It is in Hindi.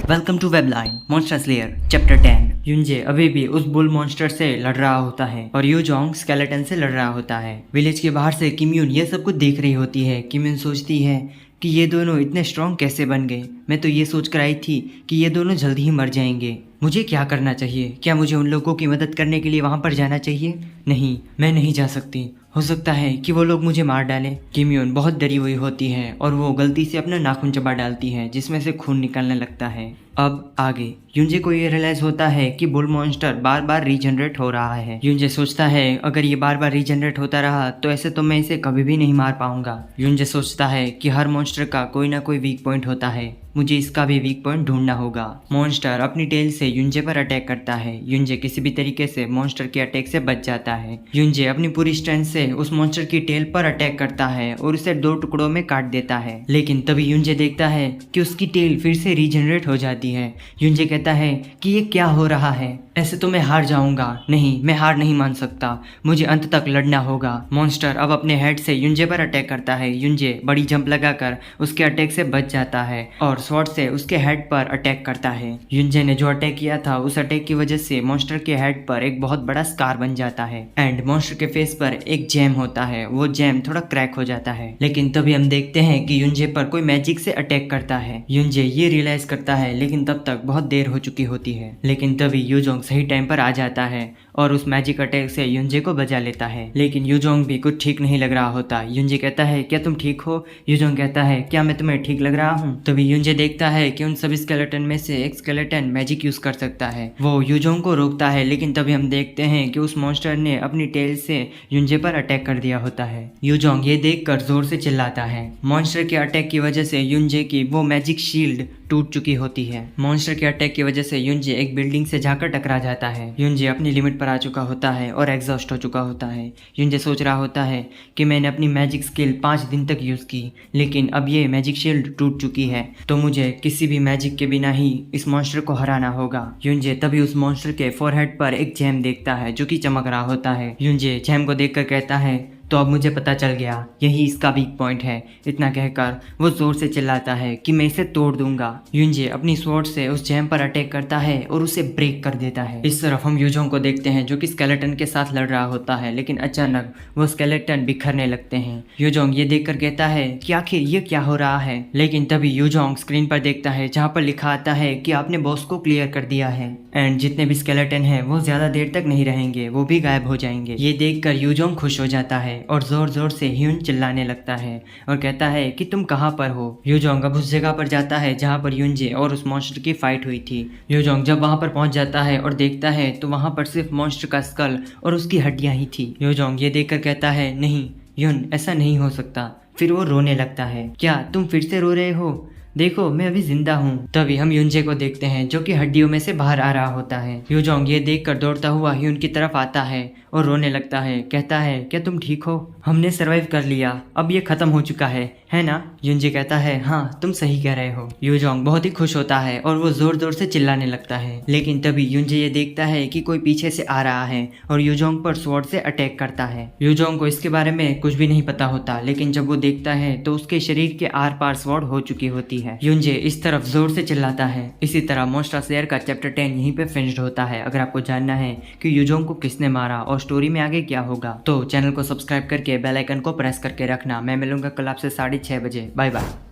Welcome to webline monster slayer chapter 10। युंजे अभी भी उस बुल मॉन्स्टर से लड़ रहा होता है और यूजोंग स्केलेटन से लड़ रहा होता है। विलेज के बाहर से किमयून ये सब कुछ देख रही होती है। किमयून सोचती है कि ये दोनों इतने स्ट्रॉन्ग कैसे बन गए। मैं तो ये सोच कर आई थी कि ये दोनों जल्दी ही मर जाएंगे। मुझे क्या करना चाहिए? क्या मुझे उन लोगों की मदद करने के लिए वहाँ पर जाना चाहिए? नहीं, मैं नहीं जा सकती। हो सकता है कि वो लोग मुझे मार डालें। किमयून बहुत डरी हुई होती है और वो गलती से अपना नाखून चबा डालती है जिसमें से खून निकलने लगता है। अब आगे युंजे को ये रियलाइज होता है कि बुल मॉन्स्टर बार बार रीजनरेट हो रहा है। युंजे सोचता है अगर ये बार बार रीजनरेट होता रहा तो ऐसे तो मैं इसे कभी भी नहीं मार पाऊंगा। युंजे सोचता है कि हर मॉन्स्टर का कोई ना कोई वीक पॉइंट होता है, मुझे इसका भी वीक पॉइंट ढूंढना होगा। मॉन्स्टर अपनी टेल से युंजे पर अटैक करता है। युंजे किसी भी तरीके से मॉन्स्टर के अटैक से बच जाता है। युंजे अपनी पूरी स्ट्रेंथ से उस मॉन्स्टर की टेल पर अटैक करता है और उसे 2 टुकड़ों में काट देता है। लेकिन तभी युंजे देखता है कि उसकी टेल फिर से रीजनरेट हो जाती है। युंजे कहता है कि ये क्या हो रहा है, ऐसे तो मैं हार जाऊंगा। नहीं, मैं हार नहीं मान सकता, मुझे अंत तक लड़ना होगा। मॉन्स्टर अब अपने हेड से युंजे पर अटैक करता है। युंजे बड़ी जंप लगाकर उसके अटैक से बच जाता है और स्वॉर्ड से उसके हेड पर अटैक करता है। युंजे ने जो अटैक किया था उस अटैक की वजह से मॉन्स्टर के हेड पर एक बहुत बड़ा स्कार बन जाता है एंड मॉन्स्टर के फेस पर एक जैम होता है। वो जैम थोड़ा क्रैक हो जाता है। लेकिन तभी हम देखते हैं कि युंजे पर कोई मैजिक से अटैक करता है। युंजे ये रियलाइज करता है लेकिन तब तक बहुत देर हो चुकी होती है। लेकिन तभी यूजोंग सही टाइम पर आ जाता है और उस मैजिक अटैक से युंजे को बचा लेता है। लेकिन यूजोंग भी कुछ ठीक नहीं लग रहा होता। युंजे कहता है क्या तुम ठीक हो? यूजोंग कहता है क्या मैं तुम्हें ठीक लग रहा हूँ? तभी युंजे देखता है कि उन सभी स्केलेटन में से एक स्केलेटन मैजिक यूज कर सकता है। वो यूजोंग को रोकता है लेकिन तभी हम देखते हैं कि उस मॉन्स्टर ने अपनी टेल से युंजे पर अटैक कर दिया होता है। यूजोंग ये देखकर जोर से चिल्लाता है। मॉन्स्टर के अटैक की वजह से युंजे की वो मैजिक शील्ड टूट चुकी होती है। मॉन्स्टर के अटैक की वजह से युंजे एक बिल्डिंग से जाकर टकरा जाता है। युंजे अपनी लिमिट पर आ चुका होता है और एग्जॉस्ट हो चुका होता है। युंजे सोच रहा होता है कि मैंने अपनी मैजिक स्किल 5 दिन तक यूज की लेकिन अब ये मैजिक शील्ड टूट चुकी है तो मुझे किसी भी मैजिक के बिना ही इस मॉन्स्टर को हराना होगा। युंजे तभी उस मॉन्स्टर के फोरहेड पर एक जैम देखता है जो कि चमक रहा होता है। युंजे जैम को देखकर कहता है तो अब मुझे पता चल गया, यही इसका वीक पॉइंट है। इतना कहकर वो जोर से चिल्लाता है कि मैं इसे तोड़ दूंगा। युंजे अपनी स्वॉर्ड से उस जैम पर अटैक करता है और उसे ब्रेक कर देता है। इस तरफ हम यूजोंग को देखते हैं जो कि स्केलेटन के साथ लड़ रहा होता है लेकिन अचानक वो स्केलेटन बिखरने लगते हैं। यूजोंग ये देखकर कहता है कि आखिर ये क्या हो रहा है। लेकिन तभी यूजोंग स्क्रीन पर देखता है जहाँ पर लिखा आता है कि आपने बॉस को क्लियर कर दिया है एंड जितने भी स्केलेटन है वो ज्यादा देर तक नहीं रहेंगे, वो भी गायब हो जाएंगे। ये देखकर यूजोंग खुश हो जाता है और जोर जोर से ह्यून चिल्लाने लगता है और कहता है कि तुम कहाँ पर हो। यूजोंग अब उस जगह पर जाता है जहाँ पर युंजे और उस मॉन्स्टर की फाइट हुई थी। यूजोंग जब वहाँ पर पहुँच जाता है और देखता है तो वहाँ पर सिर्फ मॉन्स्टर का स्कल और उसकी हड्डियाँ ही थी। यूजोंग ये देखकर कहता है नहीं ह्यून, ऐसा नहीं हो सकता। फिर वो रोने लगता है। क्या तुम फिर से रो रहे हो? देखो मैं अभी जिंदा हूँ। तभी हम युंजे को देखते हैं जो कि हड्डियों में से बाहर आ रहा होता है। यूजोंग ये देखकर दौड़ता हुआ ह्यून की तरफ आता है और रोने लगता है। कहता है क्या तुम ठीक हो? हमने सरवाइव कर लिया, अब ये खत्म हो चुका है ना? युंजे कहता है हाँ तुम सही कह रहे हो। यूजोंग बहुत ही खुश होता है और वो जोर जोर से चिल्लाने लगता है। लेकिन तभी युंजे ये देखता है कि कोई पीछे से आ रहा है और यूजोंग पर स्वॉर्ड से अटैक करता है। यूजोंग को इसके बारे में कुछ भी नहीं पता होता लेकिन जब वो देखता है तो उसके शरीर के आर पार स्वॉर्ड हो चुकी होती है। युंजे इस तरफ जोर से चिल्लाता है। इसी तरह मॉन्स्टर स्लेयर का चैप्टर 10 यहीं पे फिनिश्ड होता है। अगर आपको जानना है कि यूजोंग को किसने मारा और स्टोरी में आगे क्या होगा तो चैनल को सब्सक्राइब करके बेल आइकन को प्रेस करके रखना। मैं मिलूंगा कल आपसे 6:30 बजे। Bye bye.